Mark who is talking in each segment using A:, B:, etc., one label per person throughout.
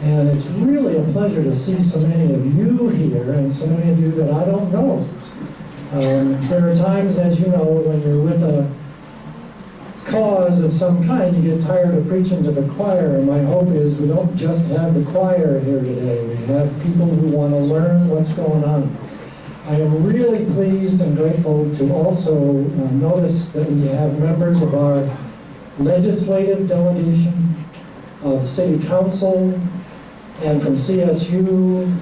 A: And it's really a pleasure to see so many of you here and so many of you that I don't know. There are times, as you know, when you're with a cause of some kind, you get tired of preaching to the choir. And my hope is we don't just have the choir here today. We have people who want to learn what's going on. I am really pleased and grateful to also notice that we have members of our legislative delegation, of City Council, and from CSU,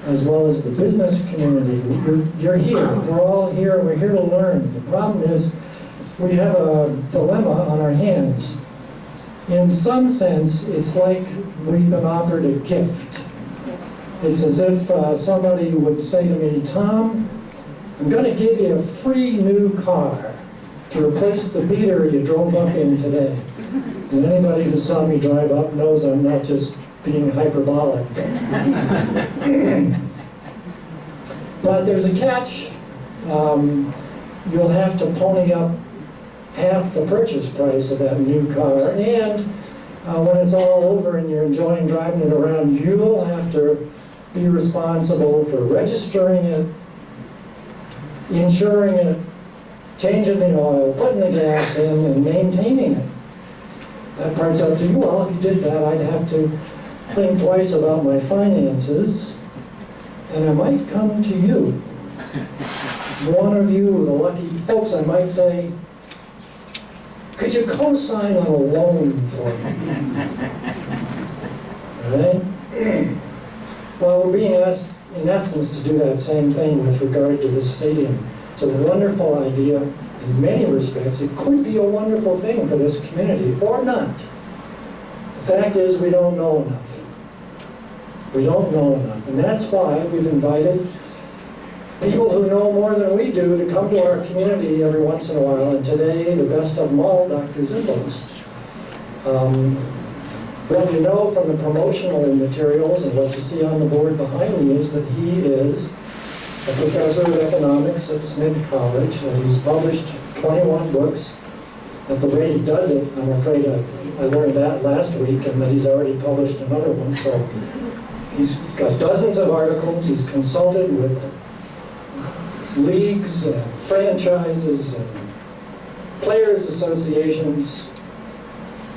A: as well as the business community. You're here. We're all here. We're here to learn. The problem is we have a dilemma on our hands. In some sense, it's like we've been offered a gift. It's as if somebody would say to me, Tom, I'm going to give you a free new car to replace the beater you drove up in today. And anybody who saw me drive up knows I'm not just being hyperbolic. But there's a catch. You'll have to pony up half the purchase price of that new car, and when it's all over and you're enjoying driving it around, you'll have to be responsible for registering it, insuring it, changing the oil, putting the gas in, and maintaining it. That part's up to you. Well, if you did that, I'd have to think twice about my finances, and I might come to you. One of you, the lucky folks, I might say, could you co-sign on a loan for me? All right? Well, we're being asked, in essence, to do that same thing with regard to the stadium. It's a wonderful idea in many respects. It could be a wonderful thing for this community, or not. The fact is, we don't know enough. We don't know enough. And that's why we've invited people who know more than we do to come to our community every once in a while. And today, the best of them all, Dr. Zimbalist. What you know from the promotional materials and what you see on the board behind me is that he is a professor of economics at Smith College, and he's published 21 books. At the rate he does it, I'm afraid I learned that last week, and that he's already published another one. So he's got dozens of articles. He's consulted with leagues and franchises and players associations.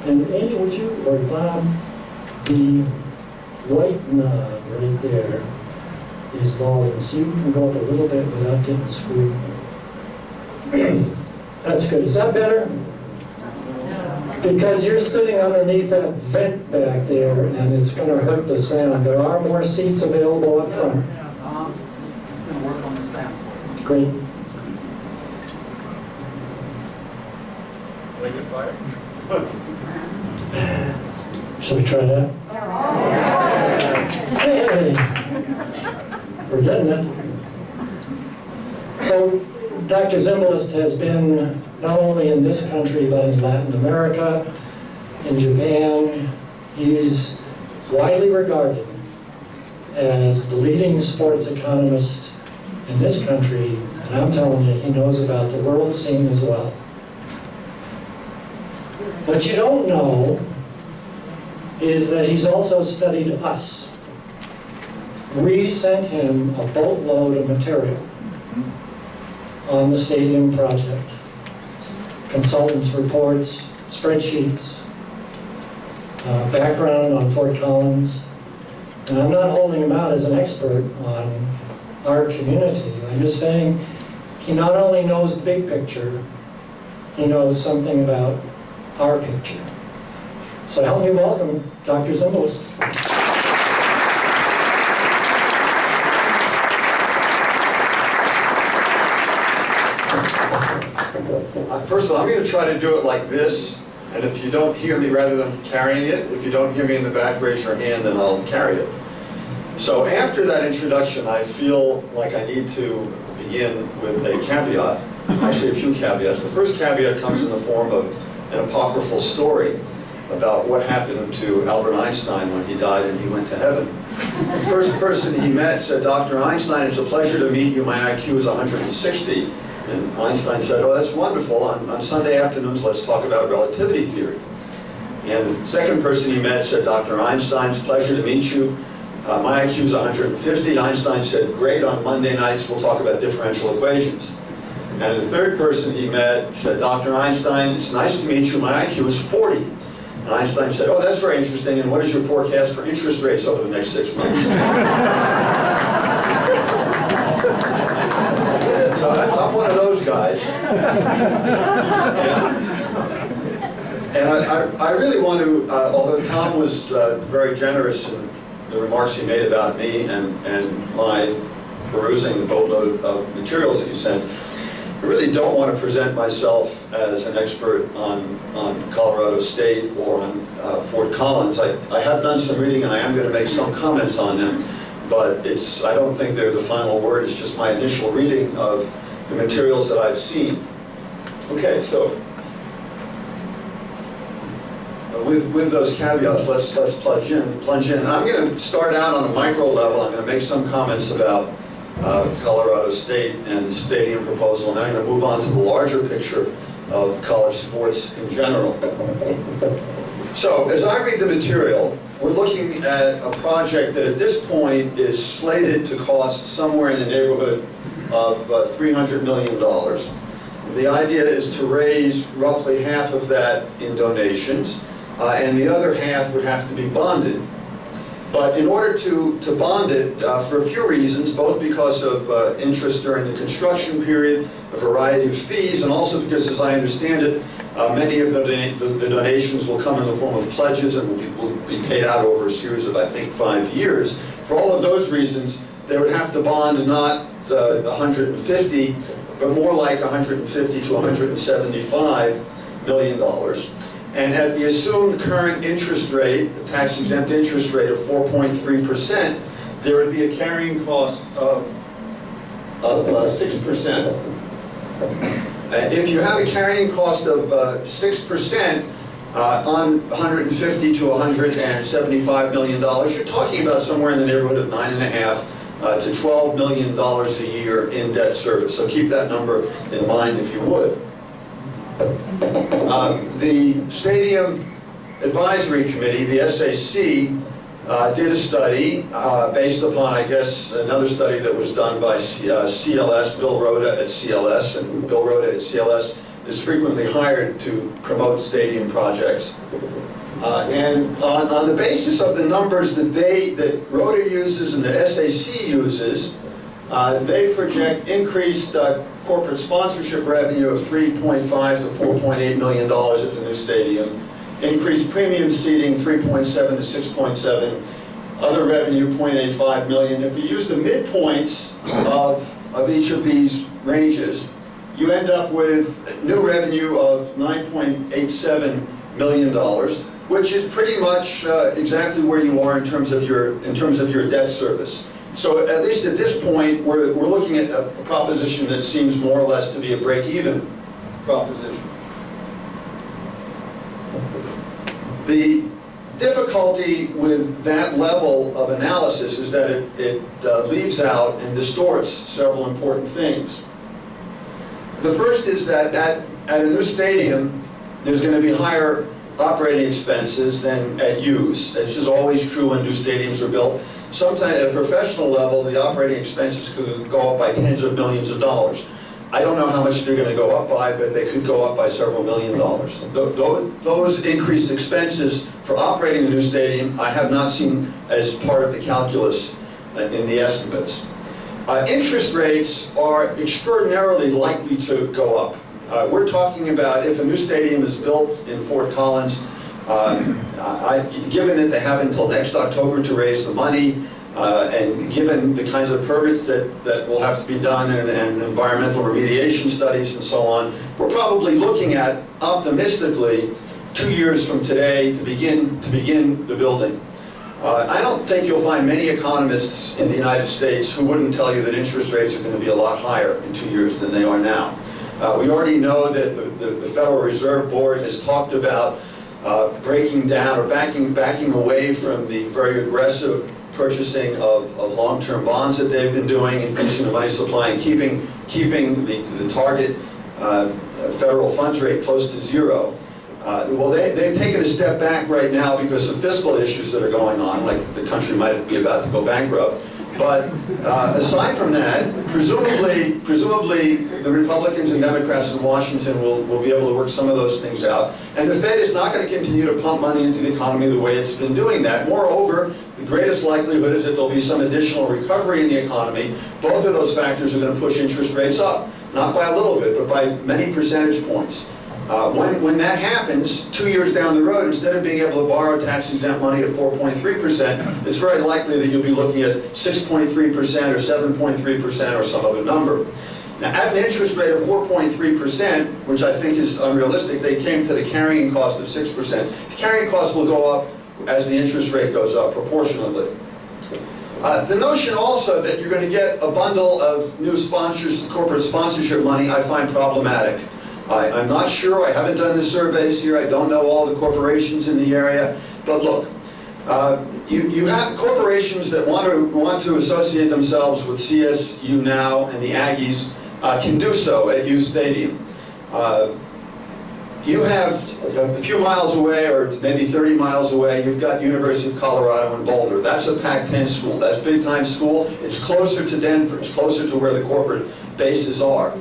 A: And Andy, would you, or Bob, the white knob right there is volume. So you can go up a little bit without getting screwed. That's good. Is that better? Because you're sitting underneath that vent back there, and it's going to hurt the sound. There are more seats available up front.
B: It's going to work on the sound.
A: Great.
C: Like a fire?
A: Shall we try that? Hey! We're getting it. So, Dr. Zimbalist has been not only in this country, but in Latin America, in Japan. He's widely regarded as the leading sports economist in this country, and I'm telling you, he knows about the world scene as well. What you don't know is that he's also studied us. We sent him a boatload of material on the stadium project. Consultants' reports, spreadsheets, background on Fort Collins. And I'm not holding him out as an expert on our community. I'm just saying he not only knows the big picture, he knows something about our picture. So help me welcome Dr. Zimbalist.
C: First of all, I'm going to try to do it like this, and if you don't hear me, rather than carrying it, if you don't hear me in the back, raise your hand and I'll carry it. So after that introduction, I feel like I need to begin with a caveat, actually a few caveats. The first caveat comes in the form of an apocryphal story about what happened to Albert Einstein when he died and he went to heaven. The first person he met said, Dr. Einstein, it's a pleasure to meet you. My IQ is 160. And Einstein said, oh, that's wonderful. On Sunday afternoons, let's talk about relativity theory. And the second person he met said, Dr. Einstein's pleasure to meet you. My IQ is 150. Einstein said, great, on Monday nights we'll talk about differential equations. And the third person he met said, Dr. Einstein, it's nice to meet you. My IQ is 40. And Einstein said, oh, that's very interesting. And what is your forecast for interest rates over the next 6 months? So I'm one of those guys. And I really want to, although Tom was very generous in the remarks he made about me and my perusing the boatload of materials that he sent, I really don't want to present myself as an expert on Colorado State or on Fort Collins. I have done some reading and I am going to make some comments on them, but I don't think they're the final word. It's just my initial reading of the materials that I've seen. Okay, so with those caveats, let's plunge in. And I'm going to start out on a micro level. I'm going to make some comments about Colorado State and the stadium proposal, and then I'm going to move on to the larger picture of college sports in general. So, as I read the material, we're looking at a project that at this point is slated to cost somewhere in the neighborhood of $300 million. The idea is to raise roughly half of that in donations, and the other half would have to be bonded. But in order to bond it, for a few reasons, both because of interest during the construction period, a variety of fees, and also because, as I understand it, many of the donations will come in the form of pledges and will be paid out over a series of, I think, 5 years. For all of those reasons, they would have to bond not 150, but more like 150 to 175 million dollars. And at the assumed current interest rate, the tax-exempt interest rate of 4.3%, there would be a carrying cost of 6%. And if you have a carrying cost of 6% on 150 to 175 million dollars, you're talking about somewhere in the neighborhood of $9.5 to $12 million a year in debt service. So keep that number in mind if you would. The Stadium Advisory Committee, the SAC, did a study based upon, I guess, another study that was done by CLS, Bill Rhoda at CLS, and Bill Rhoda at CLS is frequently hired to promote stadium projects. And on the basis of the numbers that Rhoda uses and that SAC uses, they project increased corporate sponsorship revenue of $3.5 to $4.8 million at the new stadium, increased premium seating 3.7 to 6.7, other revenue $0.85 million. If you use the midpoints of each of these ranges, you end up with new revenue of $9.87 million, which is pretty much exactly where you are in terms of your debt service. So at least at this point, we're looking at a proposition that seems more or less to be a break-even proposition. The difficulty with that level of analysis is that it leaves out and distorts several important things. The first is that at a new stadium, there's going to be higher operating expenses than at U's. This is always true when new stadiums are built. Sometimes at a professional level, the operating expenses could go up by tens of millions of dollars. I don't know how much they're going to go up by, but they could go up by several $million. Those increased expenses for operating a new stadium, I have not seen as part of the calculus in the estimates. Interest rates are extraordinarily likely to go up. We're talking about if a new stadium is built in Fort Collins, given that they have until next October to raise the money, and given the kinds of permits that will have to be done and environmental remediation studies and so on, we're probably looking at, optimistically, 2 years from today to begin the building. I don't think you'll find many economists in the United States who wouldn't tell you that interest rates are going to be a lot higher in 2 years than they are now. We already know that the Federal Reserve Board has talked about breaking down or backing away from the very aggressive purchasing of long-term bonds that they've been doing, increasing the money supply and keeping the target federal funds rate close to zero. Well, they've taken a step back right now because of fiscal issues that are going on, like the country might be about to go bankrupt. But aside from that, presumably the Republicans and Democrats in Washington will be able to work some of those things out. And the Fed is not going to continue to pump money into the economy the way it's been doing that. Moreover, the greatest likelihood is that there'll be some additional recovery in the economy. Both of those factors are going to push interest rates up, not by a little bit, but by many percentage points. When that happens, 2 years down the road, instead of being able to borrow tax-exempt money at 4.3%, it's very likely that you'll be looking at 6.3% or 7.3% or some other number. Now, at an interest rate of 4.3%, which I think is unrealistic, they came to the carrying cost of 6%. The carrying cost will go up as the interest rate goes up proportionately. The notion also that you're going to get a bundle of new sponsors, corporate sponsorship money, I find problematic. I'm not sure, I haven't done the surveys here, I don't know all the corporations in the area, but look, you have corporations that want to associate themselves with CSU now and the Aggies can do so at U Stadium. You have a few miles away, or maybe 30 miles away, you've got University of Colorado in Boulder. That's a Pac-10 school, that's big time school, it's closer to Denver, it's closer to where the corporate bases are.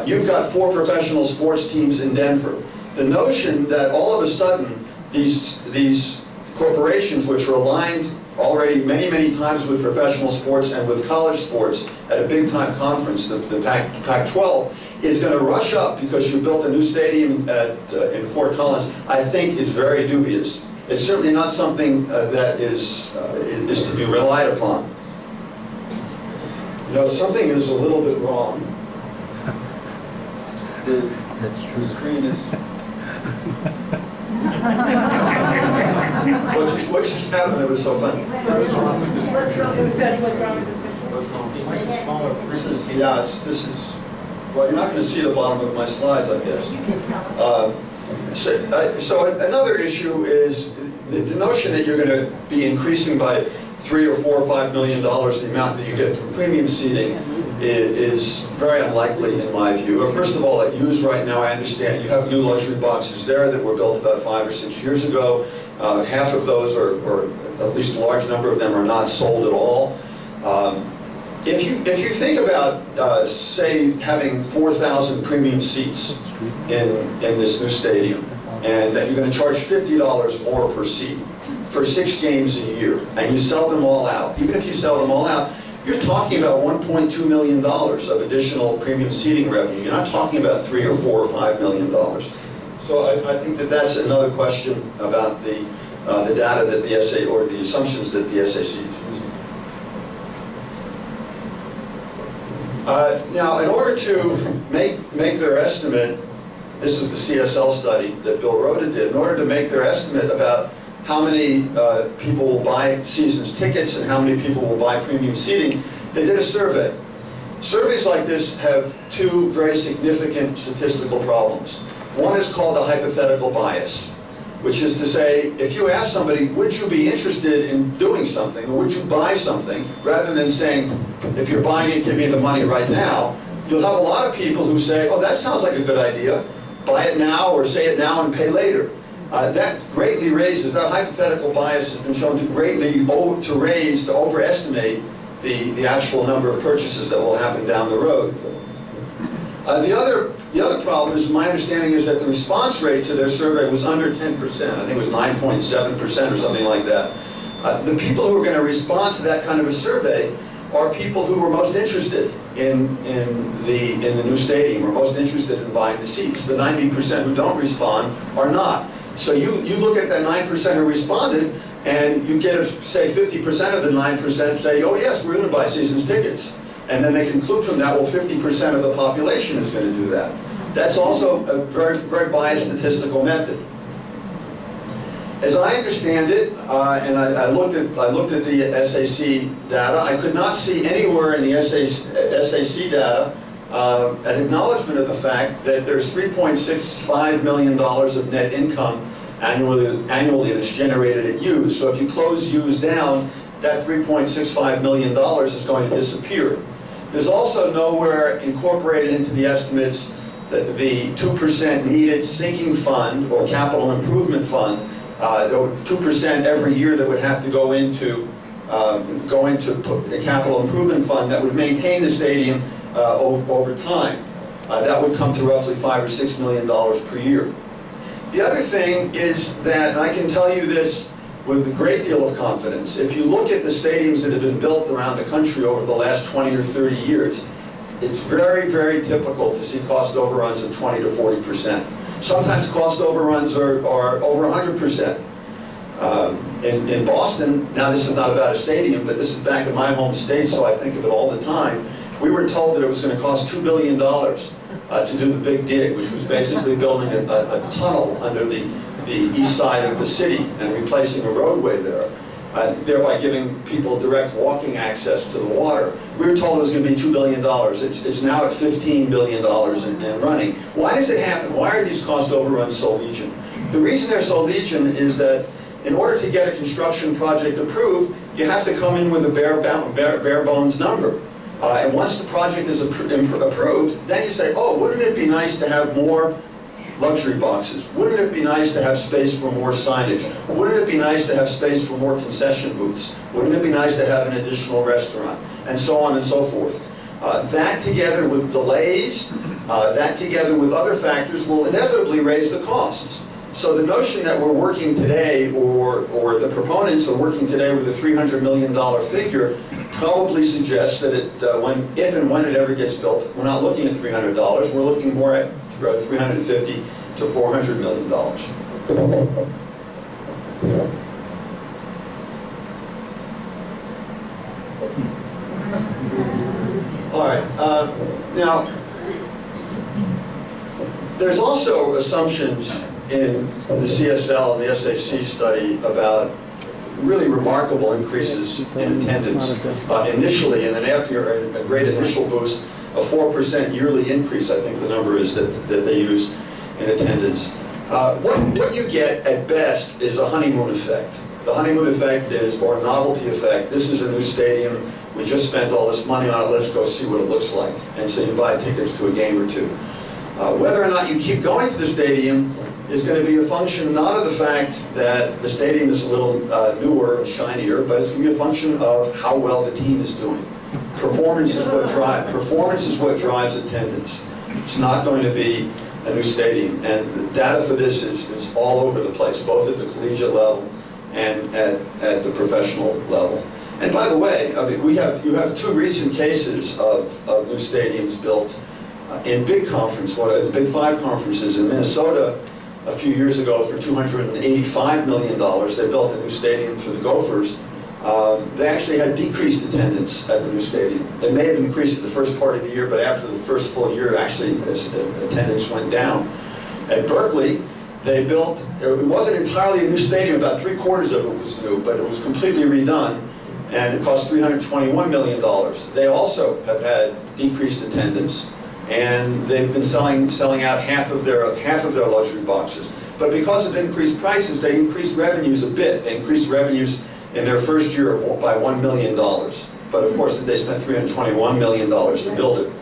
C: You've got 4 professional sports teams in Denver. The notion that all of a sudden these corporations, which are aligned already many times with professional sports and with college sports at a big time conference, the Pac-12, is going to rush up because you built a new stadium in Fort Collins, I think is very dubious. It's certainly not something that is to be relied upon. You know, something is a little bit wrong.
D: That's true.
B: The screen is,
C: What just happened that was so funny?
B: what's wrong with this picture?
E: What's wrong with this picture?
B: What's wrong?
D: Make it smaller.
C: This is, yeah, this is, well, you're not going to see the bottom of my slides, I guess. So another issue is the notion that you're going to be increasing by $3 or $4 or $5 million the amount that you get from premium seating is very unlikely in my view. First of all, at Hughes right now, I understand you have new luxury boxes there that were built about 5 or 6 years ago. Half of those, or at least a large number of them, are not sold at all. If you think about, say, having 4,000 premium seats in this new stadium, and that you're going to charge $50 more per seat for 6 games a year, and you sell them all out, even if you sell them all out, you're talking about $1.2 million of additional premium seating revenue. You're not talking about $3 or $4 or $5 million. So I think that that's another question about the data that the SA, or the assumptions that the SAC is using. Now, in order to make their estimate, this is the CSL study that Bill Rhoda did, in order to make their estimate about how many people will buy seasons tickets and how many people will buy premium seating, they did a survey. Surveys like this have 2 very significant statistical problems. One is called a hypothetical bias, which is to say, if you ask somebody, would you be interested in doing something, or would you buy something, rather than saying, if you're buying it, give me the money right now, you'll have a lot of people who say, oh, that sounds like a good idea, buy it now, or say it now and pay later. That greatly raises, that hypothetical bias has been shown to greatly overestimate the actual number of purchases that will happen down the road. The other problem is, my understanding is that the response rate to their survey was under 10%. I think it was 9.7% or something like that. The people who are going to respond to that kind of a survey are people who were most interested in the new stadium, or most interested in buying the seats. The 90% who don't respond are not. So you look at that 9% who responded, and you get, say, 50% of the 9% say, oh yes, we're going to buy seasons tickets. And then they conclude from that, well, 50% of the population is going to do that. That's also a very biased statistical method. As I understand it, and I looked at the SAC data, I could not see anywhere in the SAC data an acknowledgement of the fact that there's $3.65 million of net income annually that's generated at Hughes. So if you close Hughes down, that $3.65 million is going to disappear. There's also nowhere incorporated into the estimates the 2% needed sinking fund or capital improvement fund, 2% every year that would have to go into a capital improvement fund that would maintain the stadium over time. That would come to roughly $5 or $6 million per year. The other thing is that, and I can tell you this with a great deal of confidence, if you look at the stadiums that have been built around the country over the last 20 or 30 years, it's very, very typical to see cost overruns of 20 to 40%. Sometimes cost overruns are over 100%. In Boston, now this is not about a stadium, but this is back in my home state, so I think of it all the time. We were told that it was going to cost $2 billion to do the big dig, which was basically building a tunnel under the east side of the city and replacing a roadway there, thereby giving people direct walking access to the water. We were told it was going to be $2 billion. It's now at $15 billion and running. Why does it happen? Why are these cost overruns so legion? The reason they're so legion is that in order to get a construction project approved, you have to come in with a bare bones number. And once the project is approved, then you say, oh, wouldn't it be nice to have more luxury boxes? Wouldn't it be nice to have space for more signage? Wouldn't it be nice to have space for more concession booths? Wouldn't it be nice to have an additional restaurant? And so on and so forth. That together with delays, that together with other factors will inevitably raise the costs. So the notion that we're working today, or the proponents are working today with a $300 million figure, probably suggests that if and when it ever gets built, we're not looking at $300, we're looking more at $350 to $400 million. All right, now, there's also assumptions in the CSL and the SAC study about really remarkable increases in attendance initially, and then after a great initial boost, a 4% yearly increase, I think the number is that they use in attendance. What you get at best is a honeymoon effect. The honeymoon effect is, or novelty effect, this is a new stadium, we just spent all this money on it, let's go see what it looks like. And so you buy tickets to a game or two. Whether or not you keep going to the stadium is going to be a function not of the fact that the stadium is a little newer and shinier, but it's going to be a function of how well the team is doing. Performance is what drives attendance. It's not going to be a new stadium, and the data for this is all over the place, both at the collegiate level and at the professional level. And by the way, I mean, you have two recent cases of new stadiums built in big conference, the Big Five conferences in Minnesota. A few years ago, for $285 million, they built a new stadium for the Gophers. They actually had decreased attendance at the new stadium. They may have increased it the first part of the year, but after the first full year, actually, attendance went down. At Berkeley, they built, it wasn't entirely a new stadium, about 3/4 of it was new, but it was completely redone, and it cost $321 million. They also have had decreased attendance, and they've been selling out half of their luxury boxes. But because of increased prices, they increased revenues a bit. They increased revenues in their first year by $1 million. But of course, they spent $321 million to build it.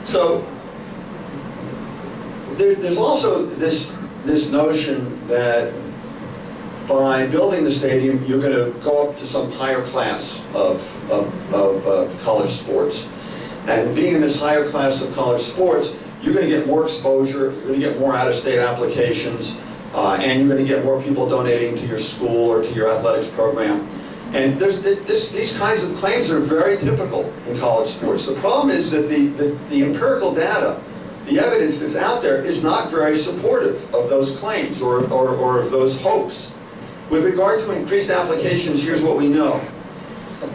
C: So there's also this notion that by building the stadium, you're going to go up to some higher class of college sports. And being in this higher class of college sports, you're going to get more exposure, you're going to get more out-of-state applications, and you're going to get more people donating to your school or to your athletics program. And these kinds of claims are very typical in college sports. The problem is that the empirical data, the evidence that's out there, is not very supportive of those claims or of those hopes. With regard to increased applications, here's what we know.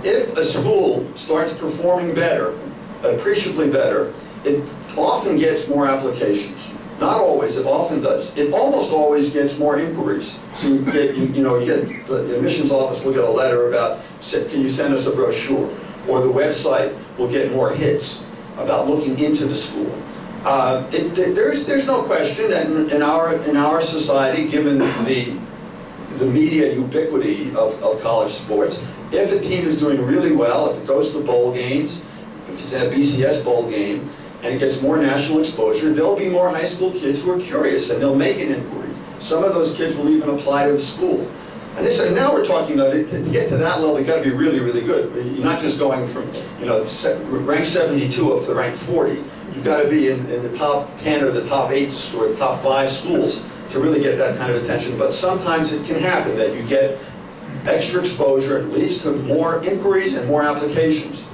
C: If a school starts performing better, appreciably better, it often gets more applications. Not always, it often does. It almost always gets more inquiries. So you get the admissions office will get a letter about, can you send us a brochure? Or the website will get more hits about looking into the school. There's no question that in our society, given the media ubiquity of college sports, if a team is doing really well, if it goes to bowl games, if it's in a BCS bowl game, and it gets more national exposure, there'll be more high school kids who are curious, and they'll make an inquiry. Some of those kids will even apply to the school. And this, now we're talking about, to get to that level, you've got to be really, really good. You're not just going from, rank 72 up to rank 40. You've got to be in the top 10 or the top 8 or the top 5 schools to really get that kind of attention. But sometimes it can happen that you get extra exposure. It leads to more inquiries and more applications.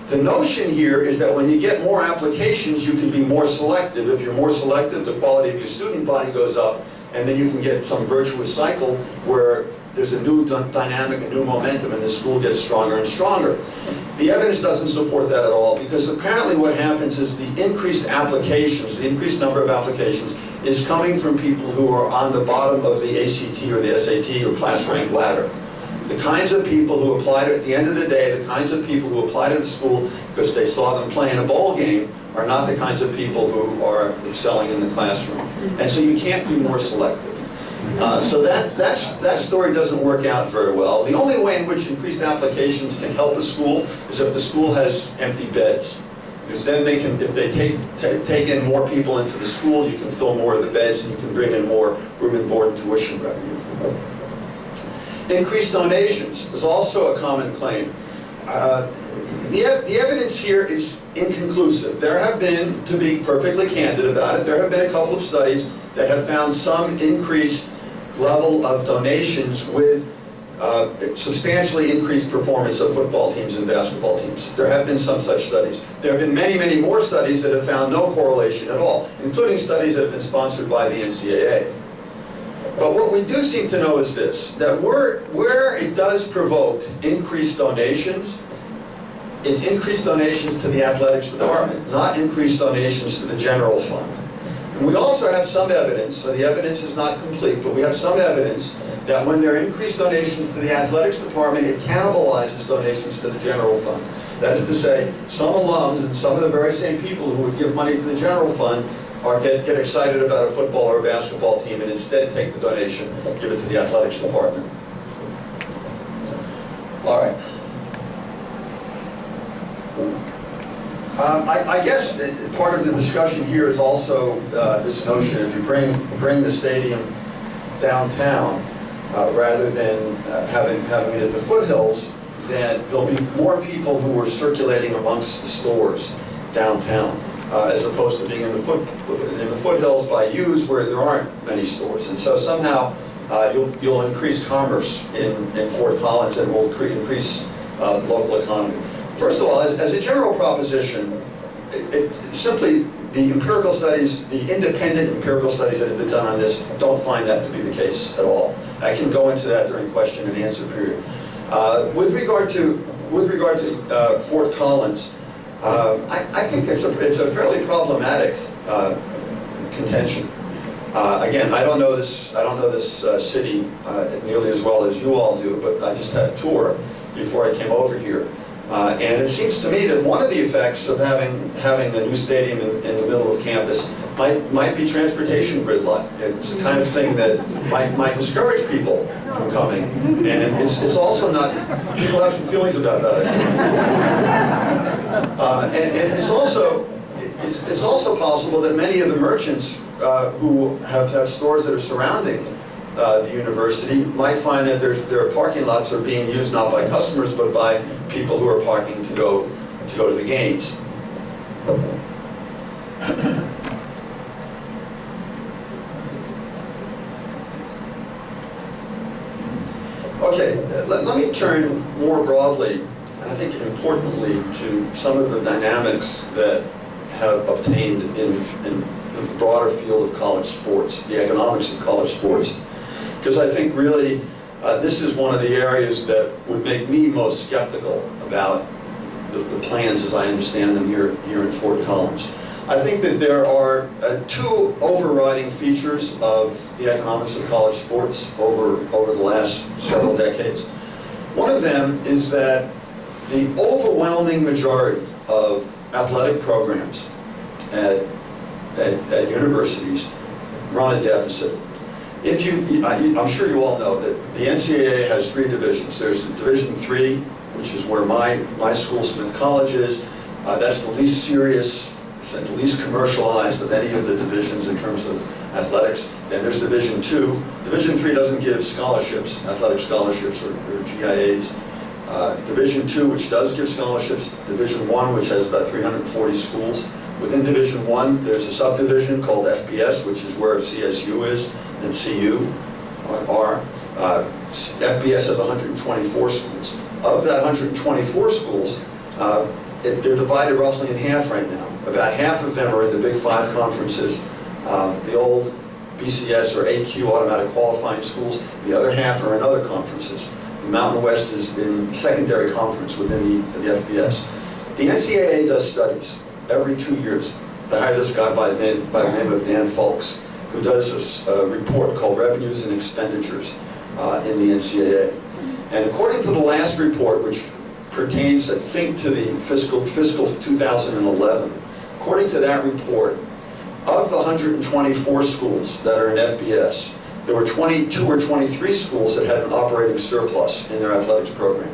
C: The notion here is that when you get more applications, you can be more selective. If you're more selective, the quality of your student body goes up, and then you can get some virtuous cycle where there's a new dynamic, a new momentum, and the school gets stronger and stronger. The evidence doesn't support that at all, because apparently what happens is the increased applications, the increased number of applications, is coming from people who are on the bottom of the ACT or the SAT or class rank ladder. The kinds of people who apply to, at the end of the day, the kinds of people who apply to the school because they saw them play in a bowl game are not the kinds of people who are excelling in the classroom. And so you can't be more selective. So that story doesn't work out very well. The only way in which increased applications can help a school is if the school has empty beds. Because then they can, if they take in more people into the school, you can fill more of the beds and you can bring in more room and board and tuition revenue. Increased donations is also a common claim. The evidence here is inconclusive. There have been, to be perfectly candid about it, there have been a couple of studies that have found some increased level of donations with substantially increased performance of football teams and basketball teams. There have been some such studies. There have been many, many more studies that have found no correlation at all, including studies that have been sponsored by the NCAA. But what we do seem to know is this, that where it does provoke increased donations, it's increased donations to the athletics department, not increased donations to the general fund. And we also have some evidence, so the evidence is not complete, but we have some evidence that when there are increased donations to the athletics department, it cannibalizes donations to the general fund. That is to say, some alums and some of the very same people who would give money to the general fund get excited about a football or a basketball team and instead take the donation, give it to the athletics department. All right. I guess that part of the discussion here is also this notion, if you bring the stadium downtown, rather than having it at the foothills, that there'll be more people who are circulating amongst the stores downtown, as opposed to being in the foothills by U's where there aren't many stores. And so somehow you'll increase commerce in Fort Collins and will increase local economy. First of all, as a general proposition, simply the empirical studies, the independent empirical studies that have been done on this don't find that to be the case at all. I can go into that during question and answer period. With regard to Fort Collins, I think it's a fairly problematic contention. Again, I don't know this city nearly as well as you all do, but I just had a tour before I came over here. And it seems to me that one of the effects of having a new stadium in the middle of campus might be transportation gridlock. It's the kind of thing that might discourage people from coming. And it's also not, people have some feelings about that. And it's also possible that many of the merchants who have stores that are surrounding the university might find that their parking lots are being used not by customers but by people who are parking to go to the games. Okay, let me turn more broadly, and I think importantly, to some of the dynamics that have obtained in the broader field of college sports, the economics of college sports. Because I think really this is one of the areas that would make me most skeptical about the plans as I understand them here in Fort Collins. I think that there are two overriding features of the economics of college sports over the last several decades. One of them is that the overwhelming majority of athletic programs at universities run a deficit. I'm sure you all know that the NCAA has three divisions. There's Division III, which is where my school, Smith College, is. That's the least serious, and the least commercialized of any of the divisions in terms of athletics. Then there's Division II. Division III doesn't give scholarships, athletic scholarships or GIAs. Division II, which does give scholarships. Division I, which has about 340 schools. Within Division I, there's a subdivision called FBS, which is where CSU is, and CU are. FBS has 124 schools. Of that 124 schools, they're divided roughly in half right now. About half of them are in the Big Five conferences, the old BCS or AQ automatic qualifying schools. The other half are in other conferences. The Mountain West is in secondary conference within the FBS. The NCAA does studies every 2 years. They hired this guy by the name of Dan Fulks, who does a report called Revenues and Expenditures in the NCAA. And according to the last report, which pertains, I think, to the fiscal 2011, according to that report, of the 124 schools that are in FBS, there were 22 or 23 schools that had an operating surplus in their athletics program.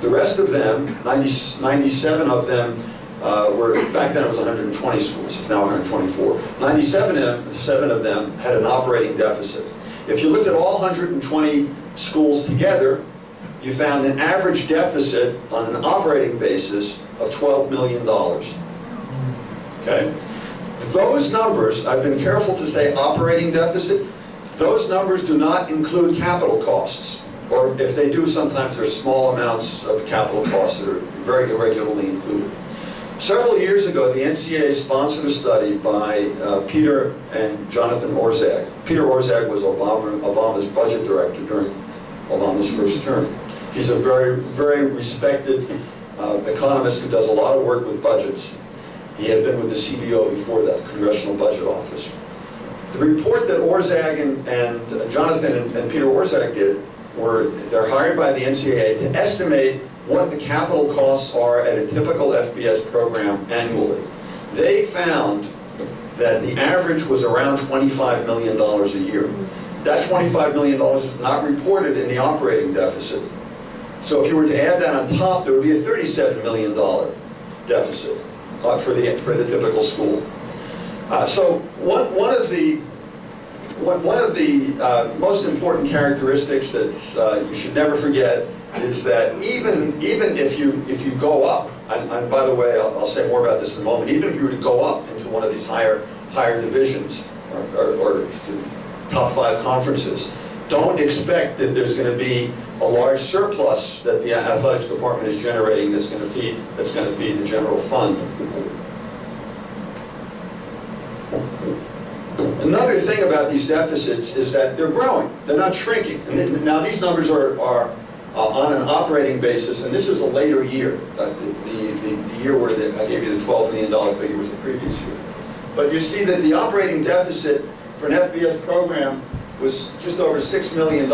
C: The rest of them, 97 of them, back then it was 120 schools, it's now 124. 97 of them had an operating deficit. If you looked at all 120 schools together, you found an average deficit on an operating basis of $12 million. Okay? Those numbers, I've been careful to say operating deficit, those numbers do not include capital costs. Or if they do, sometimes there's small amounts of capital costs that are very irregularly included. Several years ago, the NCAA sponsored a study by Peter and Jonathan Orszag. Peter Orszag was Obama's budget director during Obama's first term. He's a very, very respected economist who does a lot of work with budgets. He had been with the CBO before that, Congressional Budget Office. The report that Orszag and Jonathan and Peter Orszag did they're hired by the NCAA to estimate what the capital costs are at a typical FBS program annually. They found that the average was around $25 million a year. That $25 million is not reported in the operating deficit. So if you were to add that on top, there would be a $37 million deficit for the typical school. So one of the most important characteristics that you should never forget is that even if you go up, and by the way, I'll say more about this in a moment, even if you were to go up into one of these higher divisions or top 5 conferences, don't expect that there's going to be a large surplus that the athletics department is generating that's going to feed the general fund. Another thing about these deficits is that they're growing. They're not shrinking. And now these numbers are on an operating basis, and this is a later year. The year where I gave you the $12 million figure was the previous year. But you see that the operating deficit for an FBS program was just over $6 million.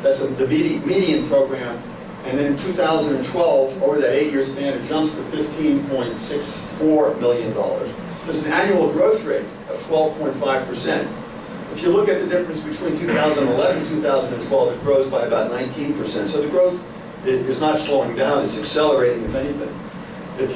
C: That's the median program. And then in 2012, over that 8-year span, it jumps to $15.64 million. There's an annual growth rate of 12.5%. If you look at the difference between 2011 and 2012, it grows by about 19%. So the growth is not slowing down, it's accelerating, if anything. If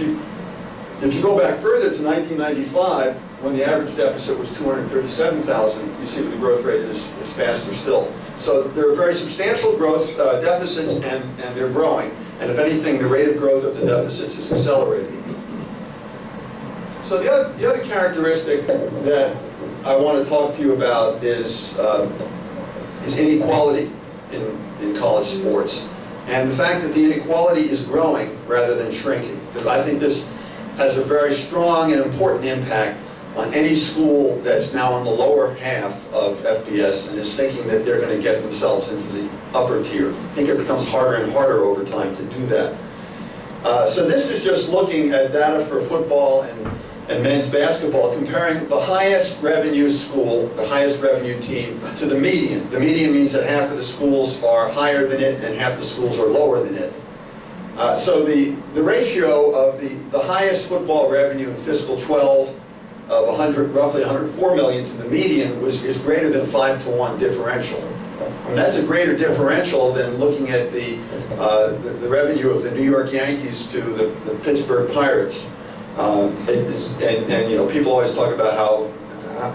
C: you go back further to 1995, when the average deficit was $237,000, you see that the growth rate is faster still. So there are very substantial growth deficits, and they're growing. And if anything, the rate of growth of the deficits is accelerating. So the other characteristic that I want to talk to you about is inequality in college sports, and the fact that the inequality is growing rather than shrinking. Because I think this has a very strong and important impact on any school that's now in the lower half of FBS and is thinking that they're going to get themselves into the upper tier. I think it becomes harder and harder over time to do that. So this is just looking at data for football and men's basketball, comparing the highest revenue school, the highest revenue team, to the median. The median means that half of the schools are higher than it and half the schools are lower than it. So the ratio of the highest football revenue in fiscal 12 of roughly 104 million to the median is greater than 5-to-1 differential. And that's a greater differential than looking at the revenue of the New York Yankees to the Pittsburgh Pirates. And you know, people always talk about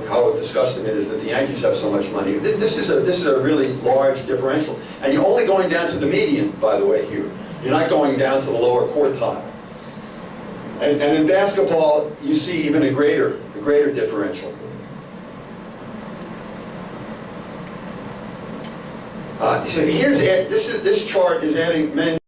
C: how disgusting it is that the Yankees have so much money. This is a really large differential, and you're only going down to the median, by the way. Here, you're not going down to the lower quartile. And in basketball, you see even a greater differential. This chart is adding men.